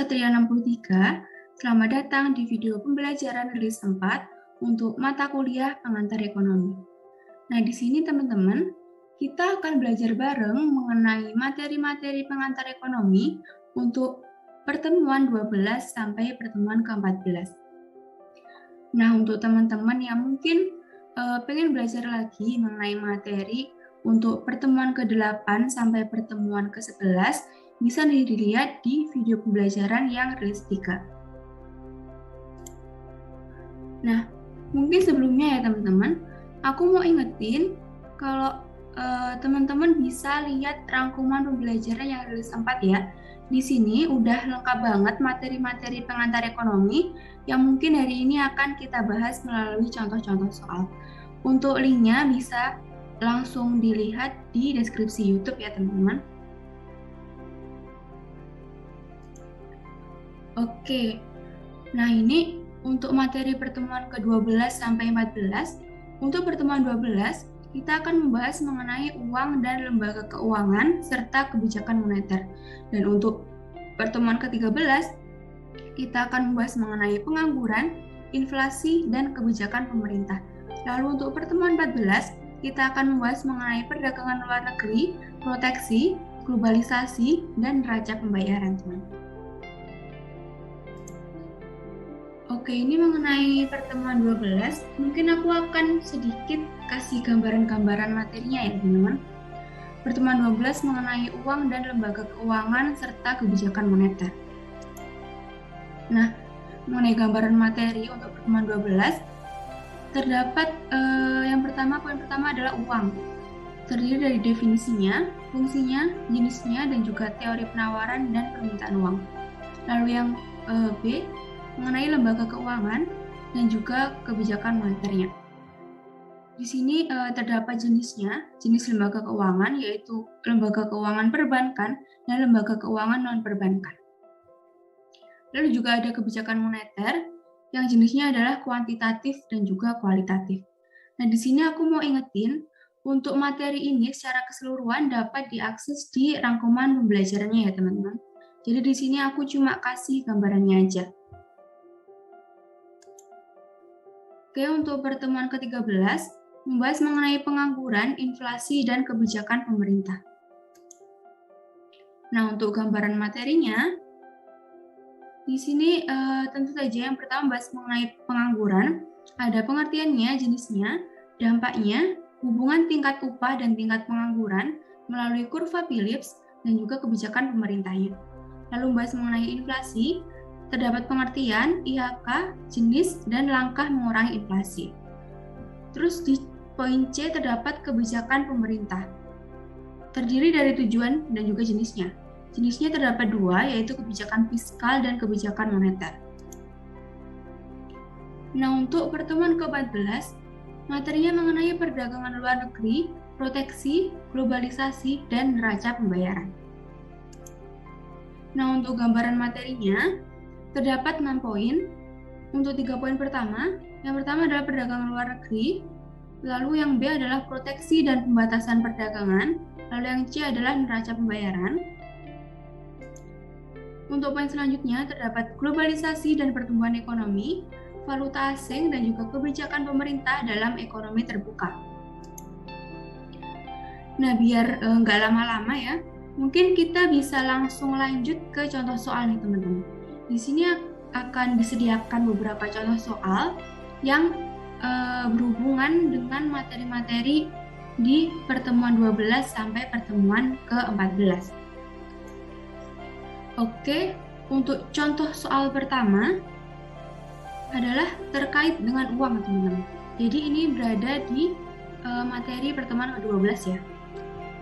Satria 63, selamat datang di video pembelajaran rilis 4 untuk mata kuliah pengantar ekonomi. Nah, di sini teman-teman, kita akan belajar bareng mengenai materi-materi pengantar ekonomi untuk pertemuan 12 sampai pertemuan ke-14. Nah, untuk teman-teman yang mungkin pengen belajar lagi mengenai materi untuk pertemuan ke-8 sampai pertemuan ke-11, bisa dilihat di video pembelajaran yang rilis 3. Nah, mungkin sebelumnya ya teman-teman, aku mau ingetin kalau teman-teman bisa lihat rangkuman pembelajaran yang rilis 4 ya. Di sini udah lengkap banget materi-materi pengantar ekonomi yang mungkin hari ini akan kita bahas melalui contoh-contoh soal. Untuk linknya bisa langsung dilihat di deskripsi YouTube ya teman-teman. Oke, nah ini untuk materi pertemuan ke-12 sampai 14. Untuk pertemuan 12, kita akan membahas mengenai uang dan lembaga keuangan serta kebijakan moneter. Dan untuk pertemuan ke-13, kita akan membahas mengenai pengangguran, inflasi, dan kebijakan pemerintah. Lalu untuk pertemuan 14, kita akan membahas mengenai perdagangan luar negeri, proteksi, globalisasi, dan neraca pembayaran, teman. Oke, ini mengenai pertemuan 12, mungkin aku akan sedikit kasih gambaran-gambaran materinya ya teman-teman. Pertemuan 12 mengenai uang dan lembaga keuangan serta kebijakan moneter. Nah, mengenai gambaran materi untuk pertemuan 12, terdapat poin pertama adalah uang. Terdiri dari definisinya, fungsinya, jenisnya, dan juga teori penawaran dan permintaan uang. Lalu yang B, mengenai lembaga keuangan dan juga kebijakan moneternya. Di sini terdapat jenisnya, jenis lembaga keuangan yaitu lembaga keuangan perbankan dan lembaga keuangan non-perbankan. Lalu juga ada kebijakan moneter yang jenisnya adalah kuantitatif dan juga kualitatif. Nah, di sini aku mau ingetin untuk materi ini secara keseluruhan dapat diakses di rangkuman pembelajarannya ya teman-teman. Jadi di sini aku cuma kasih gambarannya aja. Oke, untuk pertemuan ke-13, membahas mengenai pengangguran, inflasi, dan kebijakan pemerintah. Nah, untuk gambaran materinya, di sini tentu saja yang pertama bahas mengenai pengangguran, ada pengertiannya, jenisnya, dampaknya, hubungan tingkat upah dan tingkat pengangguran melalui kurva Phillips, dan juga kebijakan pemerintahnya. Lalu membahas mengenai inflasi, terdapat pengertian, IHK, jenis, dan langkah mengurangi inflasi. Terus di poin C terdapat kebijakan pemerintah. Terdiri dari tujuan dan juga jenisnya. Jenisnya terdapat dua, yaitu kebijakan fiskal dan kebijakan moneter. Nah, untuk pertemuan ke-14, materinya mengenai perdagangan luar negeri, proteksi, globalisasi, dan neraca pembayaran. Nah, untuk gambaran materinya, terdapat 6 poin. Untuk 3 poin pertama, yang pertama adalah perdagangan luar negeri, lalu yang B adalah proteksi dan pembatasan perdagangan, lalu yang C adalah neraca pembayaran. Untuk poin selanjutnya, terdapat globalisasi dan pertumbuhan ekonomi, valuta asing, dan juga kebijakan pemerintah dalam ekonomi terbuka. Nah, biar nggak lama-lama ya, mungkin kita bisa langsung lanjut ke contoh soal nih teman-teman. Di sini akan disediakan beberapa contoh soal yang berhubungan dengan materi-materi di pertemuan 12 sampai pertemuan ke-14. Oke, untuk contoh soal pertama adalah terkait dengan uang teman-teman. Jadi ini berada di materi pertemuan ke-12 ya.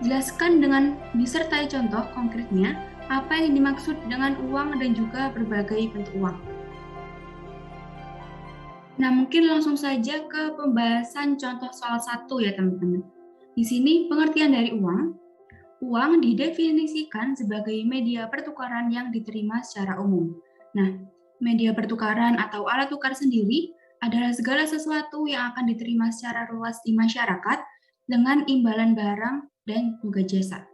Jelaskan dengan disertai contoh konkretnya apa yang dimaksud dengan uang dan juga berbagai bentuk uang. Nah, mungkin langsung saja ke pembahasan contoh soal 1 ya teman-teman. Di sini pengertian dari uang. Uang didefinisikan sebagai media pertukaran yang diterima secara umum. Nah, media pertukaran atau alat tukar sendiri adalah segala sesuatu yang akan diterima secara luas di masyarakat dengan imbalan barang dan juga jasa.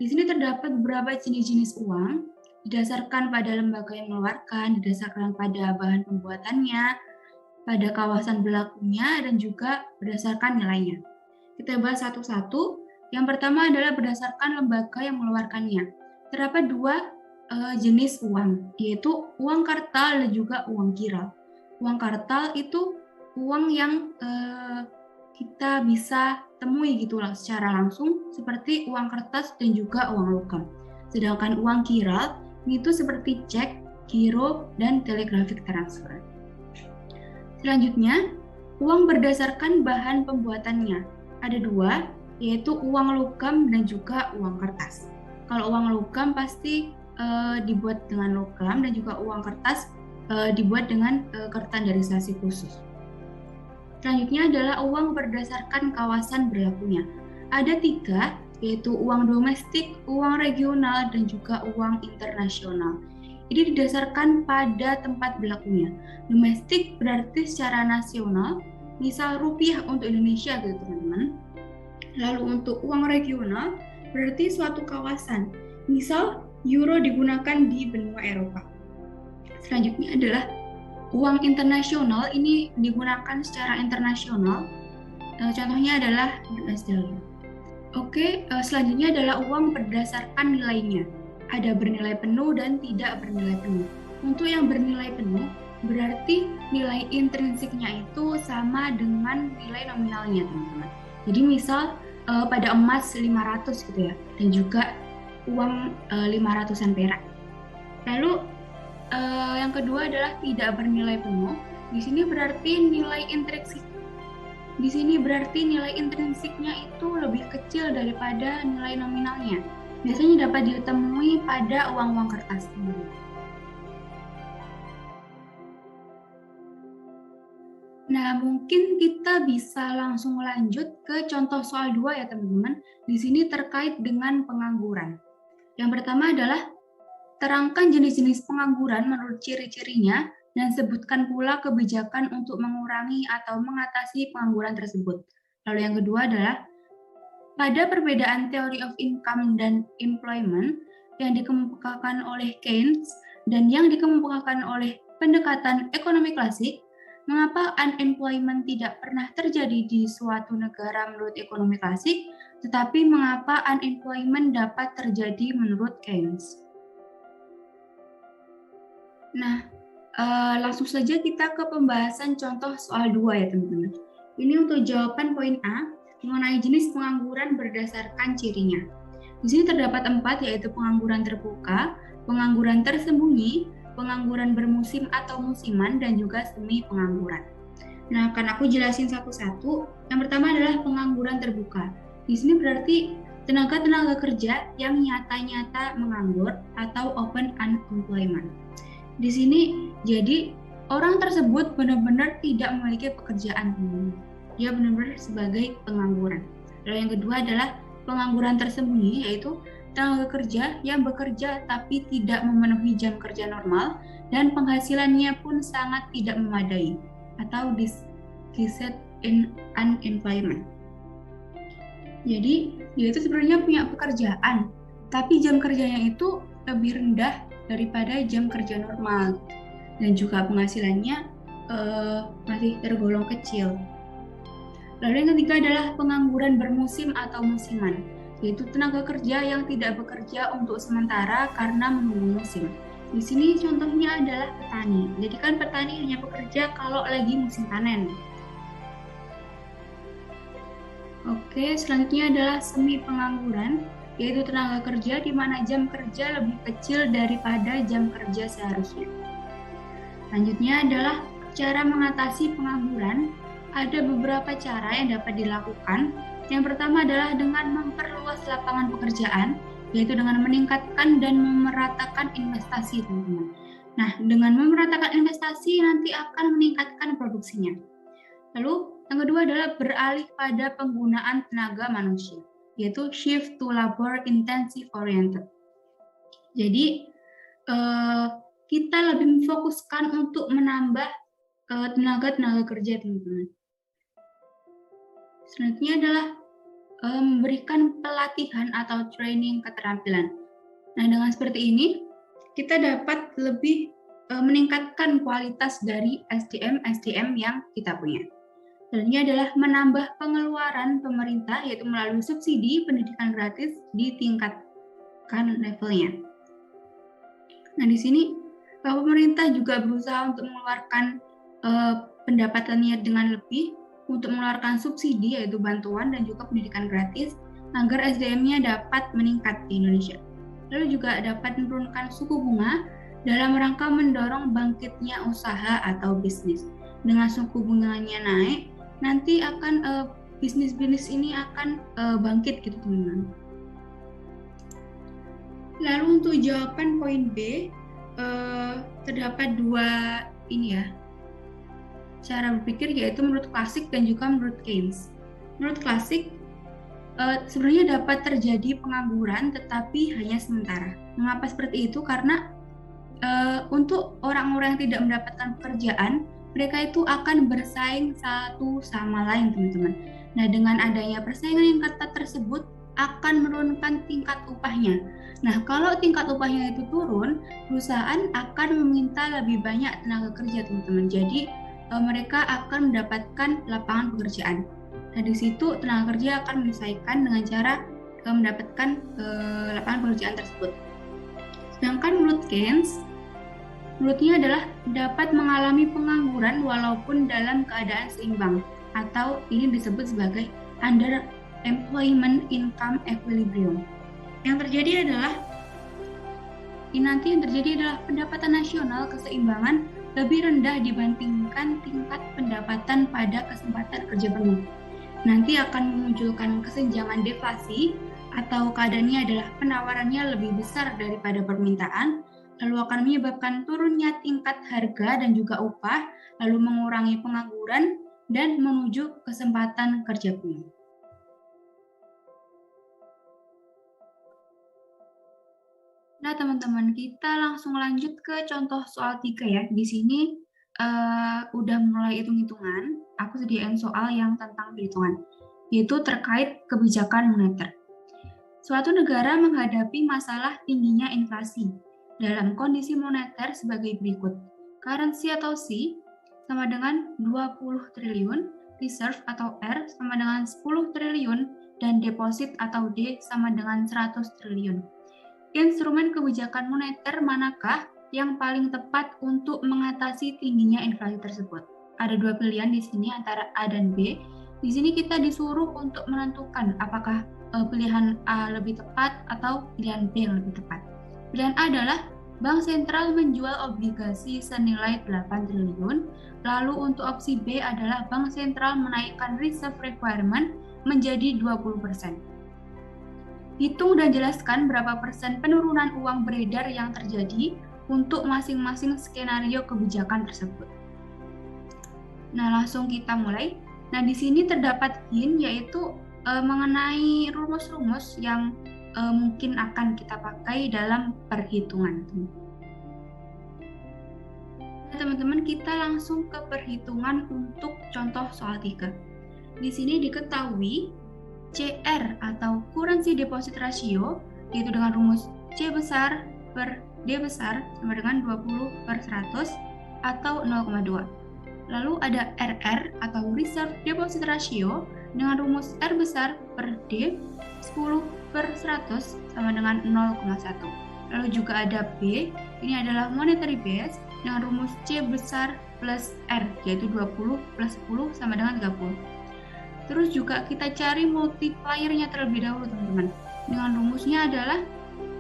Di sini terdapat beberapa jenis-jenis uang. didasarkan pada lembaga yang mengeluarkan, didasarkan pada bahan pembuatannya, pada kawasan berlakunya, dan juga berdasarkan nilainya. Kita bahas satu-satu. Yang pertama adalah berdasarkan lembaga yang mengeluarkannya. Terdapat dua jenis uang, yaitu uang kartal dan juga uang kira. Uang kartal itu uang yang kita bisa temui gitu lah secara langsung, seperti uang kertas dan juga uang logam. Sedangkan uang kira itu seperti cek, giro, dan telegraphic transfer. Selanjutnya, uang berdasarkan bahan pembuatannya. Ada dua, yaitu uang logam dan juga uang kertas. Kalau uang logam pasti dibuat dengan logam, dan juga uang kertas dibuat dengan kertandarisasi khusus. Selanjutnya adalah uang berdasarkan kawasan berlakunya. Ada tiga, yaitu uang domestik, uang regional, dan juga uang internasional. Ini didasarkan pada tempat berlakunya. Domestik berarti secara nasional, misal rupiah untuk Indonesia gitu teman-teman. Lalu untuk uang regional berarti suatu kawasan, misal euro digunakan di benua Eropa. Selanjutnya adalah uang internasional, ini digunakan secara internasional. Contohnya adalah US dollar. Oke, selanjutnya adalah uang berdasarkan nilainya. Ada bernilai penuh dan tidak bernilai penuh. Untuk yang bernilai penuh, berarti nilai intrinsiknya itu sama dengan nilai nominalnya, teman-teman. Jadi misal pada emas 500 gitu ya, dan juga uang 500-an perak. Lalu yang kedua adalah tidak bernilai penuh. Di sini berarti nilai intrinsik. Di sini berarti nilai intrinsiknya itu lebih kecil daripada nilai nominalnya. Biasanya dapat ditemui pada uang-uang kertas. Nah, mungkin kita bisa langsung lanjut ke contoh soal 2 ya teman-teman. Di sini terkait dengan pengangguran. Yang pertama adalah terangkan jenis-jenis pengangguran menurut ciri-cirinya dan sebutkan pula kebijakan untuk mengurangi atau mengatasi pengangguran tersebut. Lalu yang kedua adalah pada perbedaan theory of income dan employment yang dikemukakan oleh Keynes dan yang dikemukakan oleh pendekatan ekonomi klasik, mengapa unemployment tidak pernah terjadi di suatu negara menurut ekonomi klasik, tetapi mengapa unemployment dapat terjadi menurut Keynes? Nah, langsung saja kita ke pembahasan contoh soal 2 ya teman-teman. Ini untuk jawaban poin A mengenai jenis pengangguran berdasarkan cirinya. Di sini terdapat 4, yaitu pengangguran terbuka, pengangguran tersembunyi, pengangguran bermusim atau musiman, dan juga semi pengangguran. Nah, akan aku jelasin satu-satu. Yang pertama adalah pengangguran terbuka. Di sini berarti tenaga-tenaga kerja yang nyata-nyata menganggur atau open unemployment. Di sini jadi orang tersebut benar-benar tidak memiliki pekerjaan. Dia benar-benar sebagai pengangguran. Lalu yang kedua adalah pengangguran tersembunyi, yaitu tenaga kerja yang bekerja tapi tidak memenuhi jam kerja normal dan penghasilannya pun sangat tidak memadai atau decreased in unemployment. Jadi dia itu sebenarnya punya pekerjaan, tapi jam kerjanya itu lebih rendah daripada jam kerja normal, dan juga penghasilannya masih tergolong kecil. Lalu yang ketiga adalah pengangguran bermusim atau musiman, yaitu tenaga kerja yang tidak bekerja untuk sementara karena menunggu musim. Di sini contohnya adalah petani. Jadi kan petani hanya bekerja kalau lagi musim panen. Oke, selanjutnya adalah semi pengangguran, yaitu tenaga kerja di mana jam kerja lebih kecil daripada jam kerja seharusnya. Selanjutnya adalah cara mengatasi pengangguran. Ada beberapa cara yang dapat dilakukan. Yang pertama adalah dengan memperluas lapangan pekerjaan, yaitu dengan meningkatkan dan memeratakan investasi, teman-teman. Nah, dengan memeratakan investasi nanti akan meningkatkan produksinya. Lalu yang kedua adalah beralih pada penggunaan tenaga manusia, yaitu shift to labor intensive oriented. Jadi kita lebih memfokuskan untuk menambah tenaga kerja, teman-teman. Selanjutnya adalah memberikan pelatihan atau training keterampilan. Nah, dengan seperti ini kita dapat lebih meningkatkan kualitas dari SDM yang kita punya. Dan ini adalah menambah pengeluaran pemerintah, yaitu melalui subsidi pendidikan gratis ditingkatkan levelnya. Nah, di sini pemerintah juga berusaha untuk mengeluarkan pendapatannya dengan lebih untuk mengeluarkan subsidi, yaitu bantuan dan juga pendidikan gratis, agar SDM-nya dapat meningkat di Indonesia. Lalu juga dapat menurunkan suku bunga dalam rangka mendorong bangkitnya usaha atau bisnis. Dengan suku bunganya naik, nanti akan bisnis-bisnis ini akan bangkit gitu teman-teman. Lalu untuk jawaban poin B, terdapat dua cara berpikir, yaitu menurut klasik dan juga menurut Keynes. Menurut klasik, sebenarnya dapat terjadi pengangguran tetapi hanya sementara. Mengapa seperti itu? Karena untuk orang-orang yang tidak mendapatkan pekerjaan, mereka itu akan bersaing satu sama lain, teman-teman. Nah, dengan adanya persaingan yang ketat tersebut akan menurunkan tingkat upahnya. Nah, kalau tingkat upahnya itu turun, perusahaan akan meminta lebih banyak tenaga kerja, teman-teman. Jadi, mereka akan mendapatkan lapangan pekerjaan. Nah, di situ tenaga kerja akan menyelesaikan dengan cara mendapatkan lapangan pekerjaan tersebut. Sedangkan menurut Keynes, menurutnya adalah dapat mengalami pengangguran walaupun dalam keadaan seimbang, atau ini disebut sebagai underemployment income equilibrium. Yang terjadi adalah pendapatan nasional keseimbangan lebih rendah dibandingkan tingkat pendapatan pada kesempatan kerja penuh. Nanti akan memunculkan kesenjangan deflasi, atau keadaannya adalah penawarannya lebih besar daripada permintaan, lalu akan menyebabkan turunnya tingkat harga dan juga upah, lalu mengurangi pengangguran dan menuju kesempatan kerja penuh. Nah, teman-teman, kita langsung lanjut ke contoh soal 3 ya. Di sini udah mulai hitung-hitungan. Aku sediain soal yang tentang perhitungan, yaitu terkait kebijakan moneter. Suatu negara menghadapi masalah tingginya inflasi dalam kondisi moneter sebagai berikut. Currency atau C sama dengan 20 triliun, reserve atau R sama dengan 10 triliun, dan deposit atau D sama dengan 100 triliun. Instrumen kebijakan moneter manakah yang paling tepat untuk mengatasi tingginya inflasi tersebut? Ada dua pilihan di sini antara A dan B. Di sini kita disuruh untuk menentukan apakah pilihan A lebih tepat atau pilihan B yang lebih tepat. Pilihan A adalah Bank Sentral menjual obligasi senilai 8 triliun. Lalu untuk opsi B adalah Bank Sentral menaikkan reserve requirement menjadi 20%. Hitung dan jelaskan berapa persen penurunan uang beredar yang terjadi untuk masing-masing skenario kebijakan tersebut. Nah, langsung kita mulai. Nah, di sini terdapat hint, yaitu mengenai rumus-rumus yang mungkin akan kita pakai dalam perhitungan. Nah, teman-teman, kita langsung ke perhitungan untuk contoh soal 3. Di sini diketahui CR atau currency deposit ratio, yaitu dengan rumus C besar per D besar sama dengan 20/100 atau 0,2. Lalu ada RR atau reserve deposit ratio dengan rumus R besar per D 10/100 sama dengan 0,1. Lalu juga ada B, ini adalah monetary base dengan rumus C besar plus R, yaitu 20 plus 10 sama dengan 30. Terus juga kita cari multipliernya terlebih dahulu, teman-teman. Dengan rumusnya adalah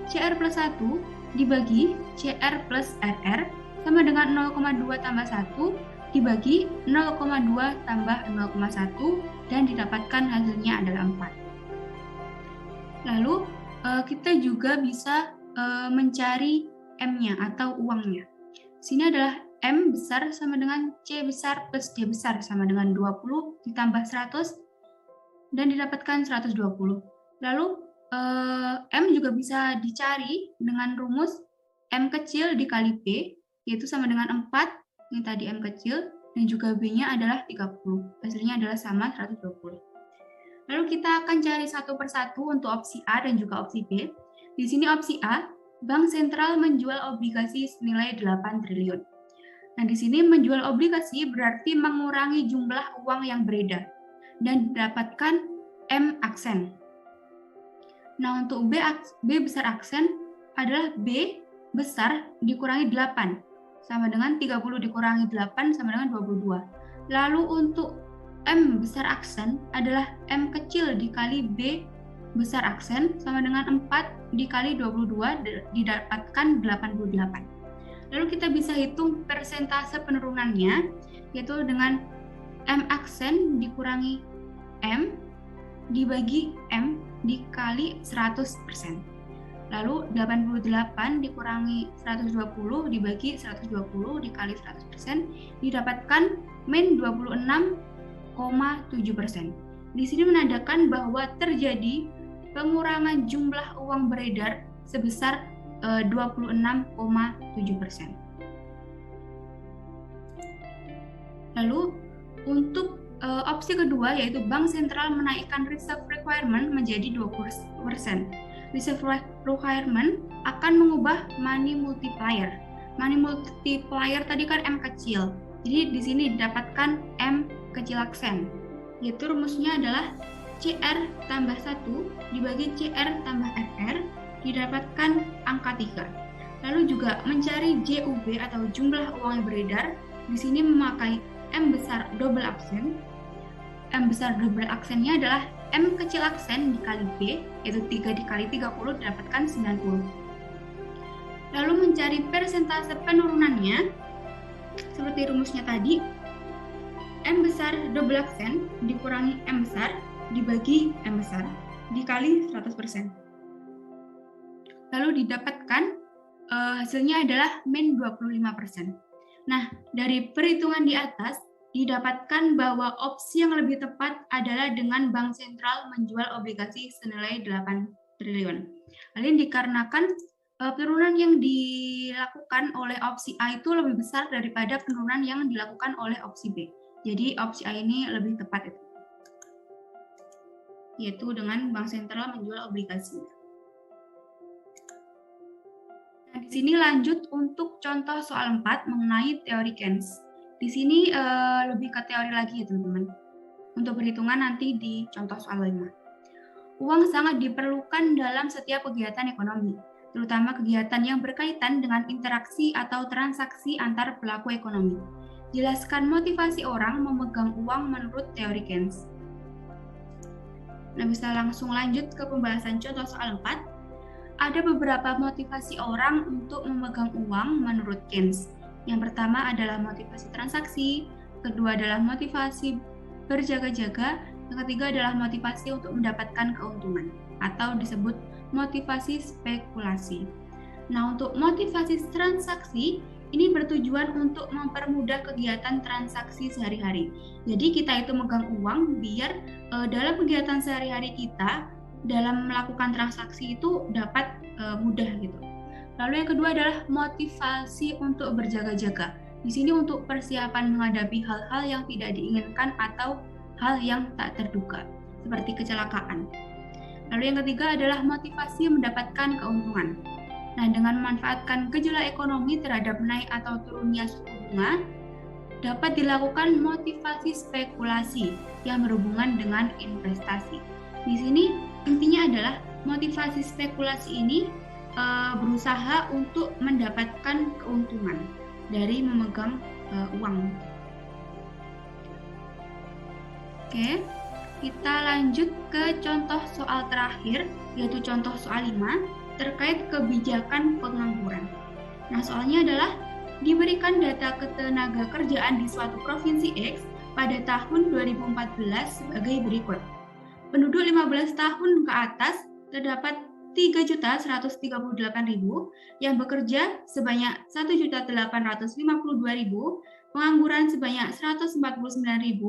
CR plus 1 dibagi CR plus RR sama dengan 0,2 tambah 1 dibagi 0,2 tambah 0,1 dan didapatkan hasilnya adalah 4. Lalu kita juga bisa mencari M-nya atau uangnya. Sini adalah M besar sama dengan C besar plus D besar sama dengan 20 ditambah 100 dan didapatkan 120. Lalu M juga bisa dicari dengan rumus M kecil dikali B, yaitu sama dengan 4, ini tadi M kecil, dan juga B-nya adalah 30. Hasilnya adalah sama 120. Lalu kita akan cari satu persatu untuk opsi A dan juga opsi B. Di sini opsi A, Bank sentral menjual obligasi senilai 8 triliun. Nah, di sini menjual obligasi berarti mengurangi jumlah uang yang beredar dan didapatkan M aksen. Nah, untuk B besar aksen adalah B besar dikurangi 8, sama dengan 30 dikurangi 8 sama dengan 22. Lalu untuk M besar aksen adalah M kecil dikali B besar aksen sama dengan 4 dikali 22 didapatkan 88. Lalu kita bisa hitung persentase penurunannya, yaitu dengan M aksen dikurangi M dibagi M dikali 100%. Lalu 88 dikurangi 120 dibagi 120 dikali 100% didapatkan min 26,7%. Di sini menandakan bahwa terjadi pengurangan jumlah uang beredar sebesar 26,7%. Lalu untuk opsi kedua yaitu bank sentral menaikkan reserve requirement menjadi 20%. Reserve requirement akan mengubah money multiplier. Money multiplier tadi kan M kecil. Jadi di sini didapatkan M kecil aksen. Yaitu rumusnya adalah CR tambah 1 dibagi CR tambah FR didapatkan angka 3. Lalu juga mencari JUB atau jumlah uang yang beredar. Di sini memakai M besar double aksen. M besar double aksennya adalah M kecil aksen dikali B, yaitu 3 dikali 30 didapatkan 90. Lalu mencari persentase penurunannya, seperti rumusnya tadi, M besar double aksen dikurangi M besar dibagi M besar dikali 100%. Lalu didapatkan hasilnya adalah min 25%. Nah, dari perhitungan di atas, didapatkan bahwa opsi yang lebih tepat adalah dengan bank sentral menjual obligasi senilai 8 triliun. Hal ini dikarenakan penurunan yang dilakukan oleh opsi A itu lebih besar daripada penurunan yang dilakukan oleh opsi B. Jadi opsi A ini lebih tepat, yaitu dengan bank sentral menjual obligasi. Nah, di sini lanjut untuk contoh soal 4 mengenai teori Keynes. Di sini lebih ke teori lagi ya teman-teman. Untuk perhitungan nanti di contoh soal 5. Uang sangat diperlukan dalam setiap kegiatan ekonomi, terutama kegiatan yang berkaitan dengan interaksi atau transaksi antar pelaku ekonomi. Jelaskan motivasi orang memegang uang menurut teori Keynes. Nah, bisa langsung lanjut ke pembahasan contoh soal 4. Ada beberapa motivasi orang untuk memegang uang menurut Keynes. Yang pertama adalah motivasi transaksi, kedua adalah motivasi berjaga-jaga, yang ketiga adalah motivasi untuk mendapatkan keuntungan atau disebut motivasi spekulasi. Nah, untuk motivasi transaksi ini bertujuan untuk mempermudah kegiatan transaksi sehari-hari. Jadi kita itu megang uang biar dalam kegiatan sehari-hari kita dalam melakukan transaksi itu dapat mudah gitu. Lalu yang kedua adalah motivasi untuk berjaga-jaga. Di sini untuk persiapan menghadapi hal-hal yang tidak diinginkan atau hal yang tak terduga, seperti kecelakaan. Lalu yang ketiga adalah motivasi mendapatkan keuntungan. Nah, dengan memanfaatkan gejolak ekonomi terhadap naik atau turunnya suku bunga, dapat dilakukan motivasi spekulasi yang berhubungan dengan investasi. Di sini intinya adalah motivasi spekulasi ini berusaha untuk mendapatkan keuntungan dari memegang uang. Oke, kita lanjut ke contoh soal terakhir, yaitu contoh soal 5 terkait kebijakan pengangguran. Nah, soalnya adalah diberikan data ketenaga kerjaan di suatu provinsi X pada tahun 2014 sebagai berikut. Penduduk 15 tahun ke atas terdapat 3.138.000, yang bekerja sebanyak 1.852.000, pengangguran sebanyak 149.000,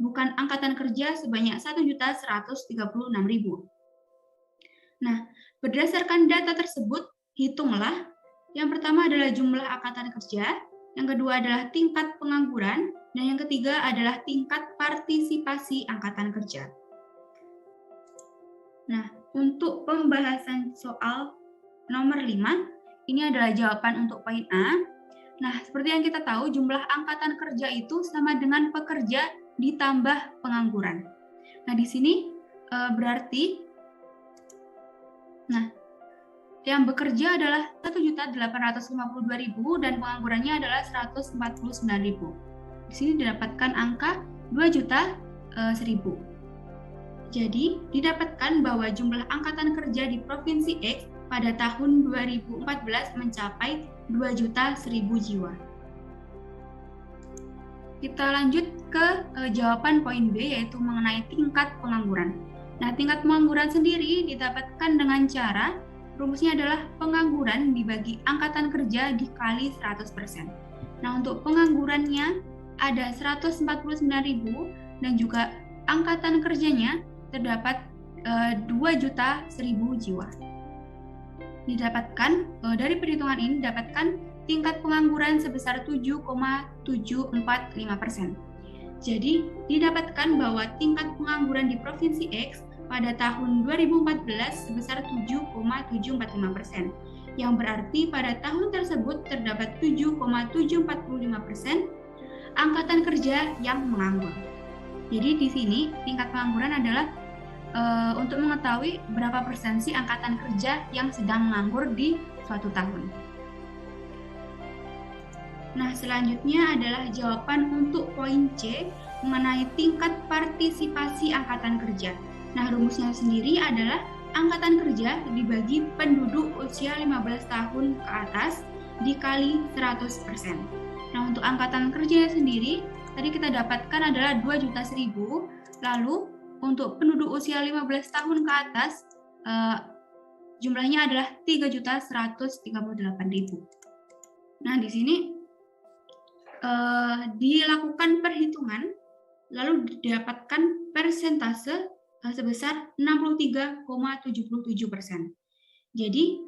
bukan angkatan kerja sebanyak 1.136.000. Nah, berdasarkan data tersebut, hitunglah. Yang pertama adalah jumlah angkatan kerja, yang kedua adalah tingkat pengangguran, dan yang ketiga adalah tingkat partisipasi angkatan kerja. Nah, untuk pembahasan soal nomor 5, ini adalah jawaban untuk poin A. Nah, seperti yang kita tahu, jumlah angkatan kerja itu sama dengan pekerja ditambah pengangguran. Nah, di sini berarti yang bekerja adalah 1.852.000 dan penganggurannya adalah 149.000. Di sini didapatkan angka 2.000.000. Jadi, didapatkan bahwa jumlah angkatan kerja di Provinsi X pada tahun 2014 mencapai 2.000.000 jiwa. Kita lanjut ke jawaban poin B, yaitu mengenai tingkat pengangguran. Nah, tingkat pengangguran sendiri didapatkan dengan cara, rumusnya adalah pengangguran dibagi angkatan kerja dikali 100%. Nah, untuk penganggurannya ada 149.000 dan juga angkatan kerjanya terdapat 2.000.000 jiwa. Didapatkan dari perhitungan ini didapatkan tingkat pengangguran sebesar 7,745%. Jadi didapatkan bahwa tingkat pengangguran di Provinsi X pada tahun 2014 sebesar 7,745%, yang berarti pada tahun tersebut terdapat 7,745% angkatan kerja yang menganggur. Jadi di sini tingkat pengangguran adalah untuk mengetahui berapa persen sih angkatan kerja yang sedang menganggur di suatu tahun. Nah, selanjutnya adalah jawaban untuk poin C mengenai tingkat partisipasi angkatan kerja. Nah, rumusnya sendiri adalah angkatan kerja dibagi penduduk usia 15 tahun ke atas dikali 100%. Nah, untuk angkatan kerja sendiri, tadi kita dapatkan adalah 2.000.000, lalu untuk penduduk usia 15 tahun ke atas, jumlahnya adalah 3.138.000. Nah, di sini dilakukan perhitungan, lalu didapatkan persentase sebesar 63,77%. Jadi,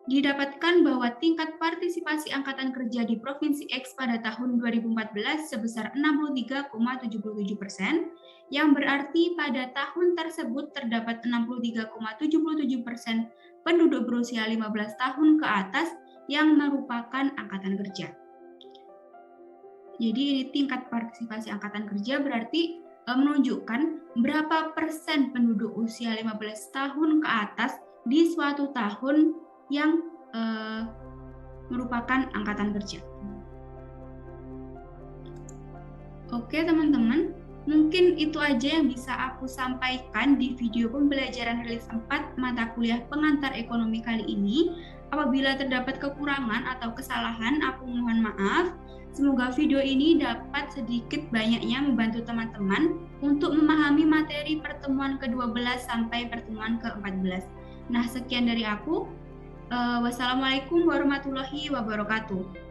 didapatkan bahwa tingkat partisipasi angkatan kerja di Provinsi X pada tahun 2014 sebesar 63,77%, yang berarti pada tahun tersebut terdapat 63,77% penduduk berusia 15 tahun ke atas yang merupakan angkatan kerja. Jadi ini tingkat partisipasi angkatan kerja berarti menunjukkan berapa persen penduduk usia 15 tahun ke atas di suatu tahun yang merupakan angkatan kerja. Oke teman-teman, mungkin itu aja yang bisa aku sampaikan di video pembelajaran rilis 4 mata kuliah pengantar ekonomi kali ini. Apabila terdapat kekurangan atau kesalahan, aku mohon maaf. Semoga video ini dapat sedikit banyaknya membantu teman-teman untuk memahami materi pertemuan ke-12 sampai pertemuan ke-14. Nah, sekian dari aku. Wassalamualaikum warahmatullahi wabarakatuh.